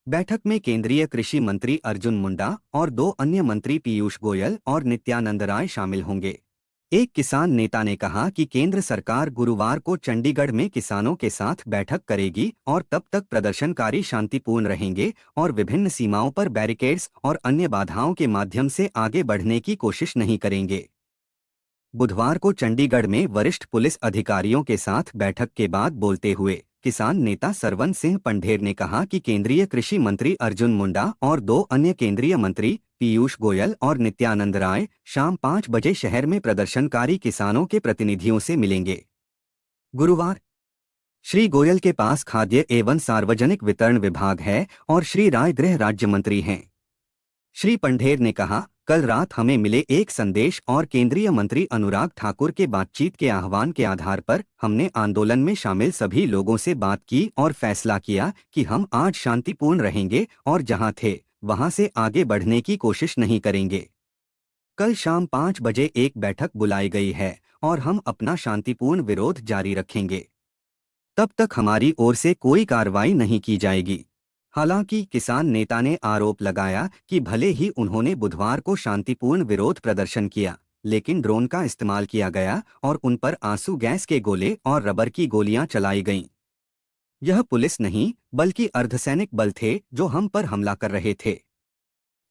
बैठक में केंद्रीय कृषि मंत्री अर्जुन मुंडा और 2 अन्य मंत्री पीयूष गोयल और नित्यानंद राय शामिल होंगे। एक किसान नेता ने कहा कि केंद्र सरकार गुरुवार को चंडीगढ़ में किसानों के साथ बैठक करेगी और तब तक प्रदर्शनकारी शांतिपूर्ण रहेंगे और विभिन्न सीमाओं पर बैरिकेड्स और अन्य बाधाओं के माध्यम से आगे बढ़ने की कोशिश नहीं करेंगे। बुधवार को चंडीगढ़ में वरिष्ठ पुलिस अधिकारियों के साथ बैठक के बाद बोलते हुए किसान नेता सरवन सिंह पंढेर ने कहा कि केंद्रीय कृषि मंत्री अर्जुन मुंडा और 2 अन्य केंद्रीय मंत्री पीयूष गोयल और नित्यानंद राय शाम 5 बजे शहर में प्रदर्शनकारी किसानों के प्रतिनिधियों से मिलेंगे। गुरुवार श्री गोयल के पास खाद्य एवं सार्वजनिक वितरण विभाग है और श्री राय गृह राज्य मंत्री हैं। श्री पंढेर ने कहा, कल रात हमें मिले एक संदेश और केंद्रीय मंत्री अनुराग ठाकुर के बातचीत के आह्वान के आधार पर हमने आंदोलन में शामिल सभी लोगों से बात की और फैसला किया कि हम आज शांतिपूर्ण रहेंगे और जहां थे वहां से आगे बढ़ने की कोशिश नहीं करेंगे। कल शाम 5 बजे एक बैठक बुलाई गई है और हम अपना शांतिपूर्ण विरोध जारी रखेंगे। तब तक हमारी ओर से कोई कार्रवाई नहीं की जाएगी। हालांकि किसान नेता ने आरोप लगाया कि भले ही उन्होंने बुधवार को शांतिपूर्ण विरोध प्रदर्शन किया, लेकिन ड्रोन का इस्तेमाल किया गया और उन पर आंसू गैस के गोले और रबर की गोलियां चलाई गईं। यह पुलिस नहीं बल्कि अर्धसैनिक बल थे जो हम पर हमला कर रहे थे।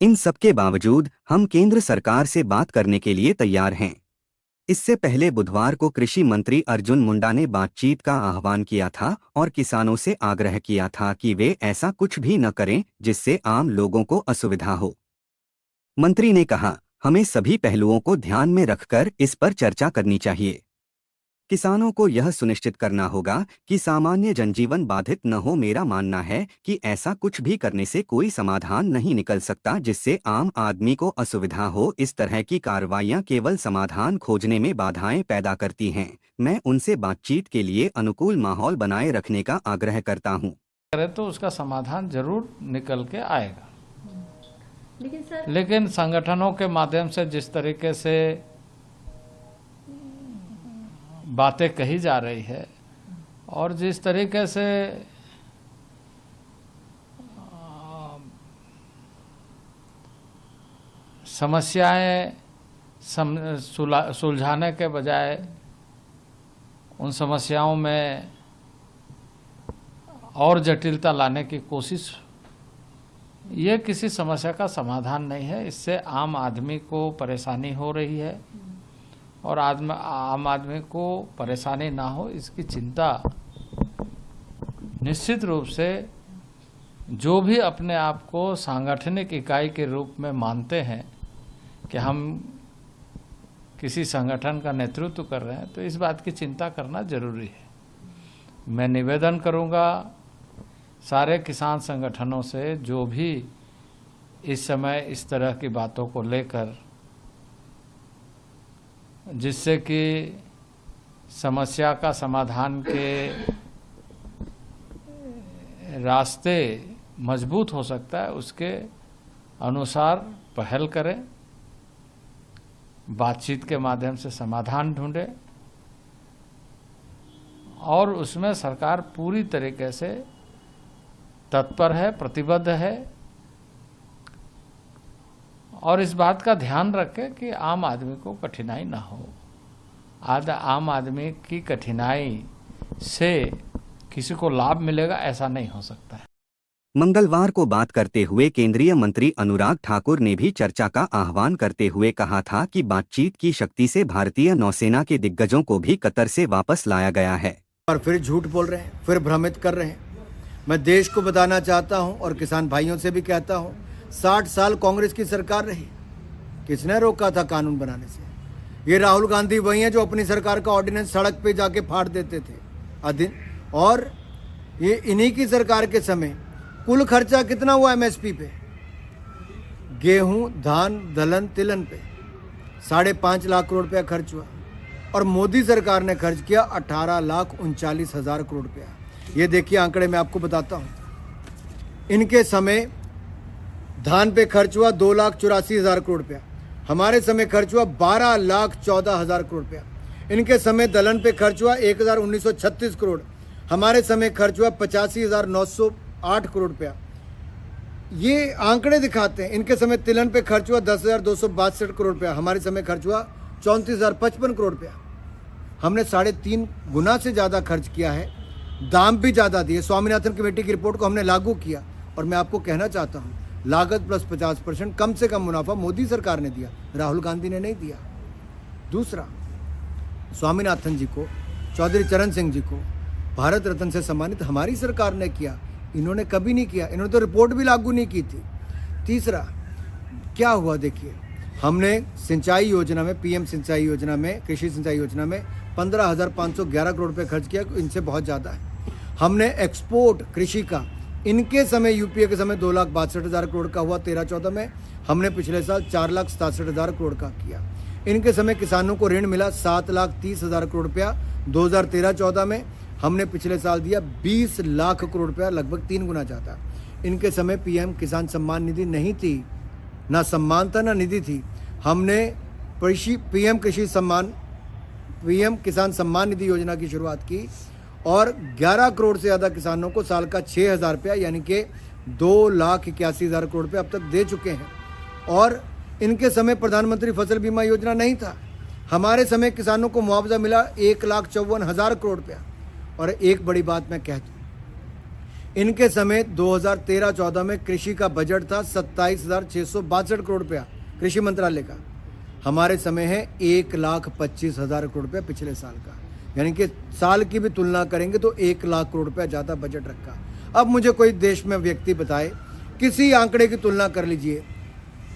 इन सबके बावजूद हम केंद्र सरकार से बात करने के लिए तैयार हैं। इससे पहले बुधवार को कृषि मंत्री अर्जुन मुंडा ने बातचीत का आह्वान किया था और किसानों से आग्रह किया था कि वे ऐसा कुछ भी न करें जिससे आम लोगों को असुविधा हो। मंत्री ने कहा, हमें सभी पहलुओं को ध्यान में रखकर इस पर चर्चा करनी चाहिए। किसानों को यह सुनिश्चित करना होगा कि सामान्य जनजीवन बाधित न हो। मेरा मानना है कि ऐसा कुछ भी करने से कोई समाधान नहीं निकल सकता जिससे आम आदमी को असुविधा हो। इस तरह की कार्रवाइयां केवल समाधान खोजने में बाधाएं पैदा करती हैं। मैं उनसे बातचीत के लिए अनुकूल माहौल बनाए रखने का आग्रह करता हूं। तो उसका समाधान जरूर निकल के आएगा, लेकिन संगठनों के माध्यम से जिस तरीके से बातें कही जा रही है और जिस तरीके से समस्याएं सुलझाने के बजाय उन समस्याओं में और जटिलता लाने की कोशिश, ये किसी समस्या का समाधान नहीं है। इससे आम आदमी को परेशानी हो रही है और आम आदमी को परेशानी ना हो इसकी चिंता निश्चित रूप से जो भी अपने आप को सांगठनिक इकाई के रूप में मानते हैं कि हम किसी संगठन का नेतृत्व कर रहे हैं, तो इस बात की चिंता करना जरूरी है। मैं निवेदन करूंगा सारे किसान संगठनों से, जो भी इस समय इस तरह की बातों को लेकर, जिससे कि समस्या का समाधान के रास्ते मजबूत हो सकता है, उसके अनुसार पहल करें, बातचीत के माध्यम से समाधान ढूंढें और उसमें सरकार पूरी तरीके से तत्पर है, प्रतिबद्ध है और इस बात का ध्यान रखें कि आम आदमी को कठिनाई ना हो। आम आदमी की कठिनाई से किसी को लाभ मिलेगा, ऐसा नहीं हो सकता है। मंगलवार को बात करते हुए केंद्रीय मंत्री अनुराग ठाकुर ने भी चर्चा का आह्वान करते हुए कहा था कि बातचीत की शक्ति से भारतीय नौसेना के दिग्गजों को भी कतर से वापस लाया गया है। और फिर झूठ बोल रहे हैं, फिर भ्रमित कर रहे हैं। मैं देश को बताना चाहता हूं और किसान भाइयों से भी कहता हूं, 60 साल कांग्रेस की सरकार रही, किसने रोका था कानून बनाने से? ये राहुल गांधी वही हैं जो अपनी सरकार का ऑर्डिनेंस सड़क पे जाके फाड़ देते थे और ये इन्हीं की सरकार के समय कुल खर्चा कितना हुआ एमएसपी पे? गेहूं, धान, दलहन, तिलहन पे 5.5 लाख करोड़ रुपया खर्च हुआ और मोदी सरकार ने खर्च किया 18,39,000 करोड़ रुपया। ये देखिए आंकड़े मैं आपको बताता हूँ। इनके समय धान पे खर्च हुआ 2,84,000 करोड़ रुपया, हमारे समय खर्च हुआ 12,14,000 करोड़ रुपया। इनके समय दलहन पे खर्च हुआ 1,1936 करोड़, हमारे समय खर्च हुआ 85,908 करोड़ रुपया। ये आंकड़े दिखाते हैं। इनके समय तिलहन पे खर्च हुआ 10,262 करोड़ रुपया, हमारे समय खर्च हुआ 34,055 करोड़ रुपया। हमने 3.5 गुना से ज़्यादा खर्च किया है, दाम भी ज़्यादा दिए। स्वामीनाथन कमेटी की रिपोर्ट को हमने लागू किया, और मैं आपको कहना चाहता हूँ लागत प्लस 50% कम से कम मुनाफा मोदी सरकार ने दिया, राहुल गांधी ने नहीं दिया। दूसरा, स्वामीनाथन जी को, चौधरी चरण सिंह जी को भारत रत्न से सम्मानित हमारी सरकार ने किया, इन्होंने कभी नहीं किया। इन्होंने तो रिपोर्ट भी लागू नहीं की थी। तीसरा, क्या हुआ देखिए, हमने सिंचाई योजना में, पीएम सिंचाई योजना में, कृषि सिंचाई योजना में 15,511 करोड़ रुपये खर्च किया, इनसे बहुत ज़्यादा है। हमने एक्सपोर्ट कृषि का, इनके समय यूपीए के समय 2,62,000 करोड़ का हुआ 13-14 में, हमने पिछले साल 4,67,000 करोड़ का किया। इनके समय किसानों को ऋण मिला 7,30,000 करोड़ रुपया 2013-14 में, हमने पिछले साल दिया 20 लाख करोड़ रुपया, लगभग 3 गुना ज़्यादा। इनके समय पीएम किसान सम्मान निधि नहीं थी, ना सम्मान था ना निधि थी। हमने पीएम किसान सम्मान निधि योजना की शुरुआत की, और 11 करोड़ से ज़्यादा किसानों को साल का 6,000 रुपया, यानी कि 2,81,000 करोड़ रुपये अब तक दे चुके हैं। और इनके समय प्रधानमंत्री फसल बीमा योजना नहीं था, हमारे समय किसानों को मुआवजा मिला 1,54,000 करोड़ रुपया। और एक बड़ी बात मैं कह दूँ, इनके समय 2013-14 में कृषि का बजट था 27,662 करोड़ रुपया कृषि मंत्रालय का, हमारे समय है 1,25,000 करोड़ रुपया पिछले साल का, यानी कि साल की भी तुलना करेंगे तो 1 लाख करोड़ रुपया ज़्यादा बजट रखा। अब मुझे कोई देश में व्यक्ति बताए, किसी आंकड़े की तुलना कर लीजिए,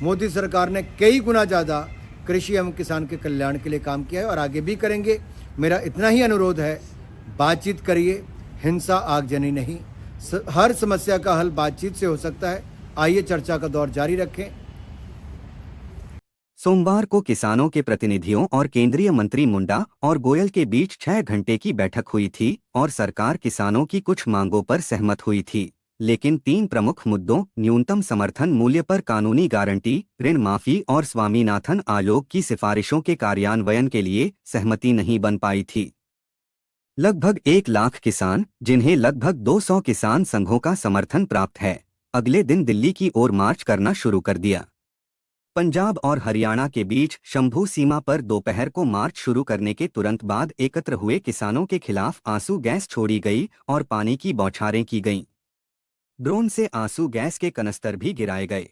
मोदी सरकार ने कई गुना ज़्यादा कृषि एवं किसान के कल्याण के लिए काम किया है, और आगे भी करेंगे। मेरा इतना ही अनुरोध है, बातचीत करिए, हिंसा आगजनी नहीं। हर समस्या का हल बातचीत से हो सकता है। आइए चर्चा का दौर जारी रखें। सोमवार को किसानों के प्रतिनिधियों और केंद्रीय मंत्री मुंडा और गोयल के बीच 6 घंटे की बैठक हुई थी, और सरकार किसानों की कुछ मांगों पर सहमत हुई थी, लेकिन 3 प्रमुख मुद्दों, न्यूनतम समर्थन मूल्य पर कानूनी गारंटी, ऋण माफी और स्वामीनाथन आयोग की सिफारिशों के कार्यान्वयन के लिए सहमति नहीं बन पाई थी। लगभग 1 लाख किसान, जिन्हें लगभग 200 किसान संघों का समर्थन प्राप्त है, अगले दिन दिल्ली की ओर मार्च करना शुरू कर दिया। पंजाब और हरियाणा के बीच शंभू सीमा पर दोपहर को मार्च शुरू करने के तुरंत बाद एकत्र हुए किसानों के खिलाफ आंसू गैस छोड़ी गई और पानी की बौछारें की गईं। ड्रोन से आंसू गैस के कनस्तर भी गिराए गए,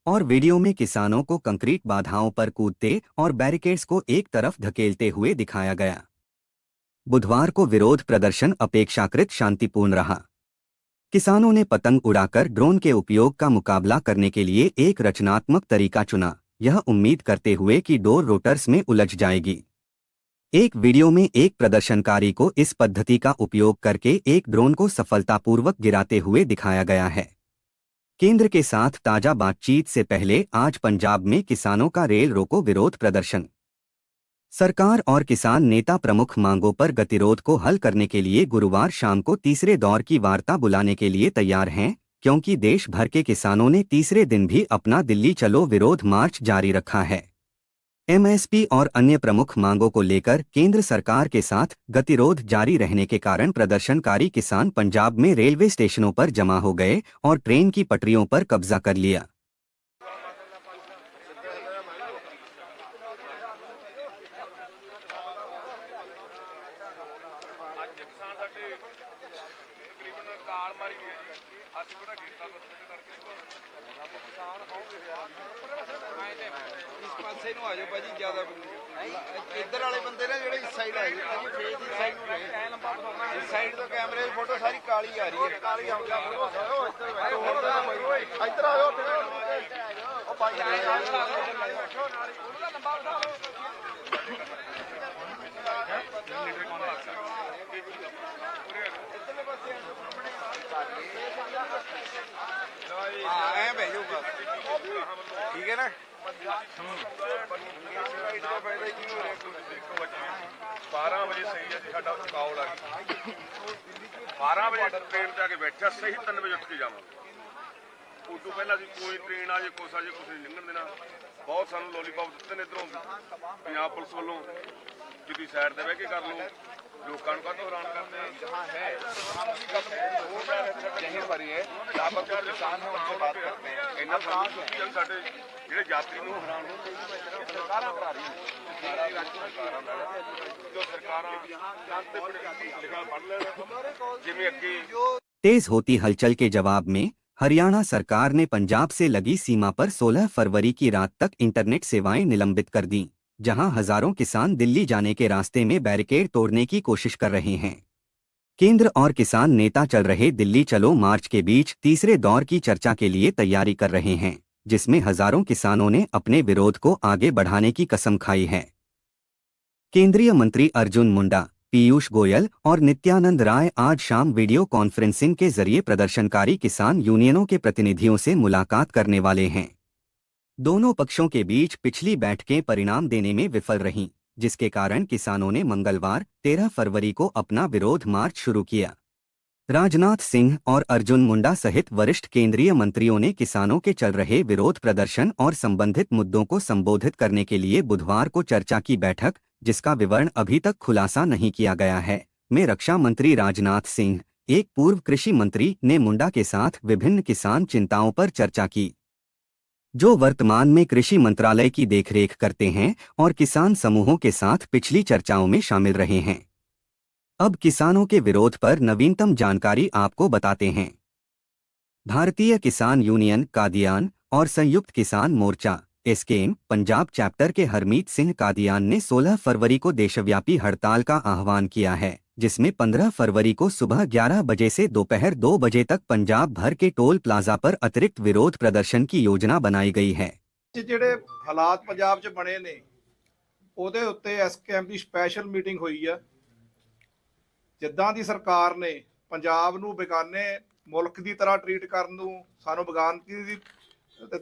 और वीडियो में किसानों को कंक्रीट बाधाओं पर कूदते और बैरिकेड्स को एक तरफ धकेलते हुए दिखाया गया। बुधवार को विरोध प्रदर्शन अपेक्षाकृत शांतिपूर्ण रहा। किसानों ने पतंग उड़ाकर ड्रोन के उपयोग का मुकाबला करने के लिए एक रचनात्मक तरीका चुना, यह उम्मीद करते हुए कि डोर रोटर्स में उलझ जाएगी। एक वीडियो में एक प्रदर्शनकारी को इस पद्धति का उपयोग करके एक ड्रोन को सफलतापूर्वक गिराते हुए दिखाया गया है। केंद्र के साथ ताजा बातचीत से पहले आज पंजाब में किसानों का रेल रोको विरोध प्रदर्शन। सरकार और किसान नेता प्रमुख मांगों पर गतिरोध को हल करने के लिए गुरुवार शाम को तीसरे दौर की वार्ता बुलाने के लिए तैयार हैं, क्योंकि देश भर के किसानों ने तीसरे दिन भी अपना दिल्ली चलो विरोध मार्च जारी रखा है। एमएसपी और अन्य प्रमुख मांगों को लेकर केंद्र सरकार के साथ गतिरोध जारी रहने के कारण प्रदर्शनकारी किसान पंजाब में रेलवे स्टेशनों पर जमा हो गए और ट्रेन की पटरियों पर कब्जा कर लिया। ਪਾਸੇ ਨੂੰ ਆ ਜਾਓ ਭਾਜੀ, ਜ਼ਿਆਦਾ ਇੱਧਰ ਵਾਲੇ ਬੰਦੇ ਨੇ ਜਿਹੜੇ ਇਸ ਸਾਈਡ ਆ ਜਾਓ ਭਾਜੀ, ਫੇਸ ਇਸ ਸਾਈਡ ਨੂੰ ਰਹੇ ਲੰਬਾ ਬਤਾਉਣਾ। ਇਸ ਸਾਈਡ ਤੋਂ ਕੈਮਰੇ ਦੀ ਫੋਟੋ ਸਾਰੀ ਕਾਲੀ ਆ ਰਹੀ ਹੈ, ਕਾਲੀ ਆ ਗਿਆ ਫੋਟੋ। ਇੱਧਰ ਆਓ, ਉਹ ਭਾਈ ਨਾਲ ਉਹਦਾ ਲੰਬਾ ਬਤਾ ਲਓ। ਹਾਂ ਐ ਬਹਿ ਜਾਓ ਬਸ, ਠੀਕ ਹੈ ਨਾ। 12 ਵਜੇ ਸਹੀ ਹੈ ਜੀ, ਸਾਡਾ ਕਾਲ ਆ ਗਈ 12 ਵਜੇ ਟ੍ਰੇਨ ਤੇ ਆ ਕੇ ਬੈਠਾ, ਸਹੀ 3 ਵਜੇ ਉੱਠ ਕੇ ਜਾਵਾਂਗੇ। ਉਦੋਂ ਪਹਿਲਾਂ ਜੀ ਕੋਈ ਟ੍ਰੇਨ ਆ ਜੇ ਕੁਛ ਆ ਜੇ, ਕੁਛ ਨਹੀਂ ਲੰਘਣ ਦੇਣਾ। ਬਹੁਤ ਸਾਨੂੰ ਲੋਲੀਪੌਪ ਦਿੱਤੇ ਨੇ ਇੱਧਰੋਂ ਪੰਜਾਬ ਪੁਲਿਸ ਵੱਲੋਂ, ਜਿੱਦੀ ਸਾਈਡ ਤੇ ਬਹਿ ਕੇ ਕਰ ਲਓ, लोकां ਨੂੰ ਕਾਹਤੋਂ ਹੈਰਾਨ ਕਰਦੇ ਆ जहाँ है वहाँ उसी का यहीं पर ही है जहाँ पर जो किसान है उनसे बात करते हैं ਇੰਨਾ ਕਹਾਂ ਕਿ ਸਾਡੇ ਜਿਹੜੇ ਯਾਤਰੀ ਨੂੰ ਹੈਰਾਨ ਹੋ सरकारें करा रही हैं ਜੋ ਸਰਕਾਰਾਂ ਲਿਖਾ ਪੜ੍ਹ ਲੈਣ ਜਿਵੇਂ ਅੱਗੇ तेज होती हलचल के जवाब में हरियाणा सरकार ने पंजाब से लगी सीमा पर 16 फरवरी की रात तक इंटरनेट सेवाएं निलंबित कर दी, जहां हजारों किसान दिल्ली जाने के रास्ते में बैरिकेड तोड़ने की कोशिश कर रहे हैं। केंद्र और किसान नेता चल रहे दिल्ली चलो मार्च के बीच तीसरे दौर की चर्चा के लिए तैयारी कर रहे हैं, जिसमें हजारों किसानों ने अपने विरोध को आगे बढ़ाने की कसम खाई है। केंद्रीय मंत्री अर्जुन मुंडा, पीयूष गोयल और नित्यानंद राय आज शाम वीडियो कॉन्फ्रेंसिंग के जरिए प्रदर्शनकारी किसान यूनियनों के प्रतिनिधियों से मुलाकात करने वाले हैं। दोनों पक्षों के बीच पिछली बैठकें परिणाम देने में विफल रहीं, जिसके कारण किसानों ने मंगलवार 13 फरवरी को अपना विरोध मार्च शुरू किया। राजनाथ सिंह और अर्जुन मुंडा सहित वरिष्ठ केंद्रीय मंत्रियों ने किसानों के चल रहे विरोध प्रदर्शन और संबंधित मुद्दों को संबोधित करने के लिए बुधवार को चर्चा की बैठक, जिसका विवरण अभी तक खुलासा नहीं किया गया है, में रक्षा मंत्री राजनाथ सिंह, एक पूर्व कृषि मंत्री, ने मुंडा के साथ विभिन्न किसान चिंताओं पर चर्चा की, जो वर्तमान में कृषि मंत्रालय की देखरेख करते हैं और किसान समूहों के साथ पिछली चर्चाओं में शामिल रहे हैं। अब किसानों के विरोध पर नवीनतम जानकारी आपको बताते हैं। भारतीय किसान यूनियन कादियान और संयुक्त किसान मोर्चा एसकेएम पंजाब चैप्टर के हरमीत सिंह कादियान ने 16 फरवरी को देशव्यापी हड़ताल का आह्वान किया है, जिसमें 15 फरवरी को सुबह 11 बजे से दोपहर 2 बजे तक पंजाब भर के टोल प्लाजा पर अतिरिक्त विरोध प्रदर्शन की योजना बनाई गई है। ਜਿਹੜੇ ਹਾਲਾਤ ਪੰਜਾਬ 'ਚ ਬਣੇ ਨੇ ਉਹਦੇ ਉੱਤੇ ਐਸਕੇਐਮ ਦੀ ਸਪੈਸ਼ਲ ਮੀਟਿੰਗ ਹੋਈ ਆ। ਜਿੱਦਾਂ ਦੀ ਸਰਕਾਰ ਨੇ ਪੰਜਾਬ ਨੂੰ ਬੇਗਾਨੇ ਮੁਲਕ ਦੀ ਤਰ੍ਹਾਂ ਟਰੀਟ ਕਰਨ ਨੂੰ ਸਾਨੂੰ ਬੇਗਾਨਗੀ ਦੀ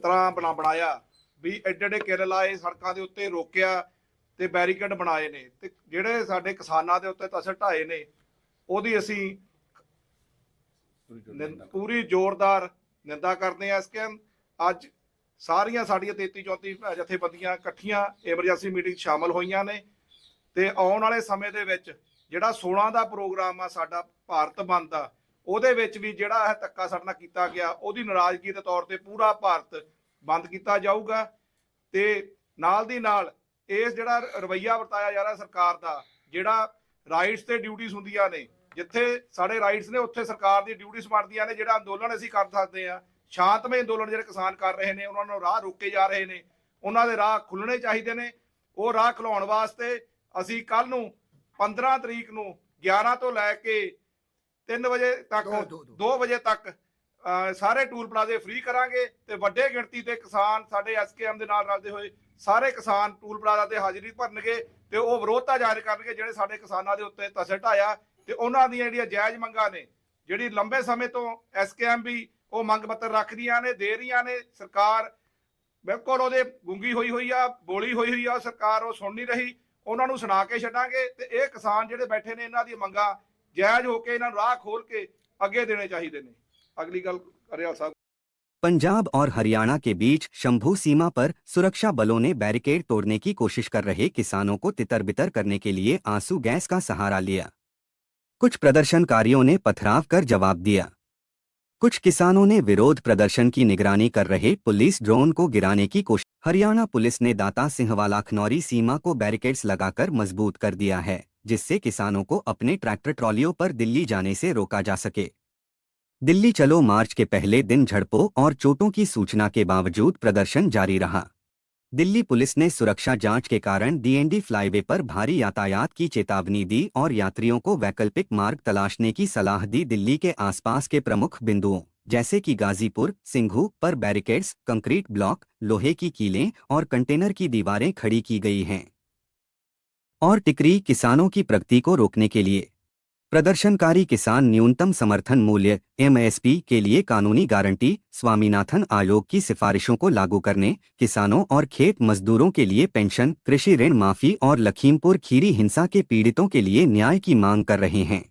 ਤਰ੍ਹਾਂ ਬਣਾਇਆ ਵੀ ਐਡੇ ਕਿੱਲ ਲਾਏ, ਸੜਕਾਂ ਦੇ ਉੱਤੇ ਰੋਕਿਆ ਤੇ ਬੈਰੀਕੇਡ ਬਣਾਏ ਨੇ ਤੇ ਜਿਹੜੇ ਸਾਡੇ ਕਿਸਾਨਾਂ ਦੇ ਉੱਤੇ ਤਸਰ ਢਾਏ ਨੇ ਉਹਦੀ ਅਸੀਂ ਪੂਰੀ ਜ਼ੋਰਦਾਰ ਨਿੰਦਾ ਕਰਦੇ ਆ। ਐਸਕੇਐਮ ਅੱਜ ਸਾਰੀਆਂ ਸਾਡੀਆਂ 33-34 ਜਥੇਬੰਦੀਆਂ ਇਕੱਠੀਆਂ ਐਮਰਜੈਂਸੀ ਮੀਟਿੰਗ ਸ਼ਾਮਲ ਹੋਈਆਂ ਨੇ ਤੇ ਆਉਣ ਵਾਲੇ ਸਮੇਂ ਦੇ ਵਿੱਚ ਜਿਹੜਾ 16 ਦਾ ਪ੍ਰੋਗਰਾਮ ਆ ਸਾਡਾ ਭਾਰਤ ਬੰਦ ਆ, ਉਹਦੇ ਵਿੱਚ ਵੀ ਜਿਹੜਾ ਇਹ ਧੱਕਾ ਸਾਡੇ ਨਾਲ ਕੀਤਾ ਗਿਆ ਉਹਦੀ ਨਾਰਾਜ਼ਗੀ ਦੇ ਤੌਰ ਤੇ ਪੂਰਾ ਭਾਰਤ ਬੰਦ ਕੀਤਾ ਜਾਊਗਾ ਤੇ ਨਾਲ ਦੀ ਨਾਲ ਇਸ ਜਿਹੜਾ ਰਵੱਈਆ ਵਰਤਾਇਆ ਜਾ ਰਿਹਾ ਸਰਕਾਰ ਦਾ, ਜਿਹੜਾ ਰਾਈਟਸ ਤੇ ਡਿਊਟੀਆਂ ਹੁੰਦੀਆਂ ਨੇ, ਜਿੱਥੇ ਸਾਡੇ ਰਾਈਟਸ ਨੇ ਉੱਥੇ ਸਰਕਾਰ ਦੀ ਡਿਊਟੀਆਂ ਬਣਦੀਆਂ ਨੇ। ਜਿਹੜਾ ਅੰਦੋਲਨ ਅਸੀਂ ਕਰ ਸਕਦੇ ਆ, ਸ਼ਾਂਤਮਈ ਅੰਦੋਲਨ ਜਿਹੜੇ ਕਿਸਾਨ ਕਰ ਰਹੇ ਨੇ, ਉਹਨਾਂ ਨੂੰ ਰਾਹ ਰੋਕੇ ਜਾ ਰਹੇ ਨੇ, ਉਹਨਾਂ ਦੇ ਰਾਹ ਖੁੱਲਣੇ ਚਾਹੀਦੇ ਨੇ। ਉਹ ਰਾਹ ਖੁਲਾਉਣ ਵਾਸਤੇ ਅਸੀਂ ਕੱਲ ਨੂੰ 15 ਤਰੀਕ ਨੂੰ 11 ਤੋਂ ਲੈ ਕੇ 3 ਵਜੇ ਤੱਕ 2 ਵਜੇ ਤੱਕ ਸਾਰੇ ਟੂਲ ਪਲਾਜ਼ੇ ਫ੍ਰੀ ਕਰਾਂਗੇ ਤੇ ਵੱਡੇ ਗਿਣਤੀ ਤੇ ਕਿਸਾਨ ਸਾਡੇ ਐਸਕੇਐਮ ਦੇ ਨਾਲ ਰਲਦੇ ਹੋਏ ਸਾਰੇ ਕਿਸਾਨ ਟੂਲ ਪਲਾਜ਼ਾ ਤੇ ਹਾਜ਼ਰੀ ਭਰਨਗੇ ਤੇ ਉਹ ਵਿਰੋਧਤਾ ਜ਼ਾਹਿਰ ਕਰਨਗੇ ਜਿਹੜੇ ਸਾਡੇ ਕਿਸਾਨਾਂ ਦੇ ਉੱਤੇ ਤਸਰ ਢਾਇਆ ਤੇ ਉਹਨਾਂ ਦੀਆਂ ਜਿਹੜੀਆਂ ਜਾਇਜ਼ ਮੰਗਾਂ ਨੇ, ਜਿਹੜੀ ਲੰਬੇ ਸਮੇਂ ਤੋਂ ਐਸਕੇਐਮ ਵੀ ਉਹ ਮੰਗ ਪੱਤਰ ਰੱਖ ਰਹੀਆਂ ਨੇ, ਦੇ ਰਹੀਆਂ ਨੇ। ਸਰਕਾਰ ਬਿਲਕੁਲ ਉਹਦੇ ਗੁੰਗੀ ਹੋਈ ਆ, ਬੋਲੀ ਹੋਈ ਆ ਸਰਕਾਰ, ਉਹ ਸੁਣ ਨਹੀਂ ਰਹੀ। ਉਹਨਾਂ ਨੂੰ ਸੁਣਾ ਕੇ ਛੱਡਾਂਗੇ ਤੇ ਇਹ ਕਿਸਾਨ ਜਿਹੜੇ ਬੈਠੇ ਨੇ ਇਹਨਾਂ ਦੀਆਂ ਮੰਗਾਂ ਜਾਇਜ਼ ਹੋ ਕੇ ਇਹਨਾਂ ਨੂੰ ਰਾਹ ਖੋਲ ਕੇ ਅੱਗੇ देने चाहिए ने। अगली गल करियाल साहब। पंजाब और हरियाणा के बीच शंभू सीमा पर सुरक्षा बलों ने बैरिकेड तोड़ने की कोशिश कर रहे किसानों को तितर-बितर करने के लिए आंसू गैस का सहारा लिया। कुछ प्रदर्शनकारियों ने पथराव कर जवाब दिया। कुछ किसानों ने विरोध प्रदर्शन की निगरानी कर रहे पुलिस ड्रोन को गिराने की कोशिश। हरियाणा पुलिस ने दाता सिंहवाला खनौरी सीमा को बैरिकेड्स लगाकर मजबूत कर दिया है, जिससे किसानों को अपने ट्रैक्टर ट्रॉलियों पर दिल्ली जाने से रोका जा सके। दिल्ली चलो मार्च के पहले दिन झड़पों और चोटों की सूचना के बावजूद प्रदर्शन जारी रहा। दिल्ली पुलिस ने सुरक्षा जांच के कारण डीएनडी फ्लाईवे पर भारी यातायात की चेतावनी दी और यात्रियों को वैकल्पिक मार्ग तलाशने की सलाह दी। दिल्ली के आसपास के प्रमुख बिंदुओं जैसे कि गाजीपुर, सिंघू पर बैरिकेड्स, कंक्रीट ब्लॉक, लोहे की कीलें और कंटेनर की दीवारें खड़ी की गई हैं। और टिकरी किसानों की प्रगति को रोकने के लिए प्रदर्शनकारी किसान न्यूनतम समर्थन मूल्य एमएसपी के लिए कानूनी गारंटी, स्वामीनाथन आयोग की सिफारिशों को लागू करने, किसानों और खेत मजदूरों के लिए पेंशन, कृषि ऋण माफी और लखीमपुर खीरी हिंसा के पीड़ितों के लिए न्याय की मांग कर रहे हैं।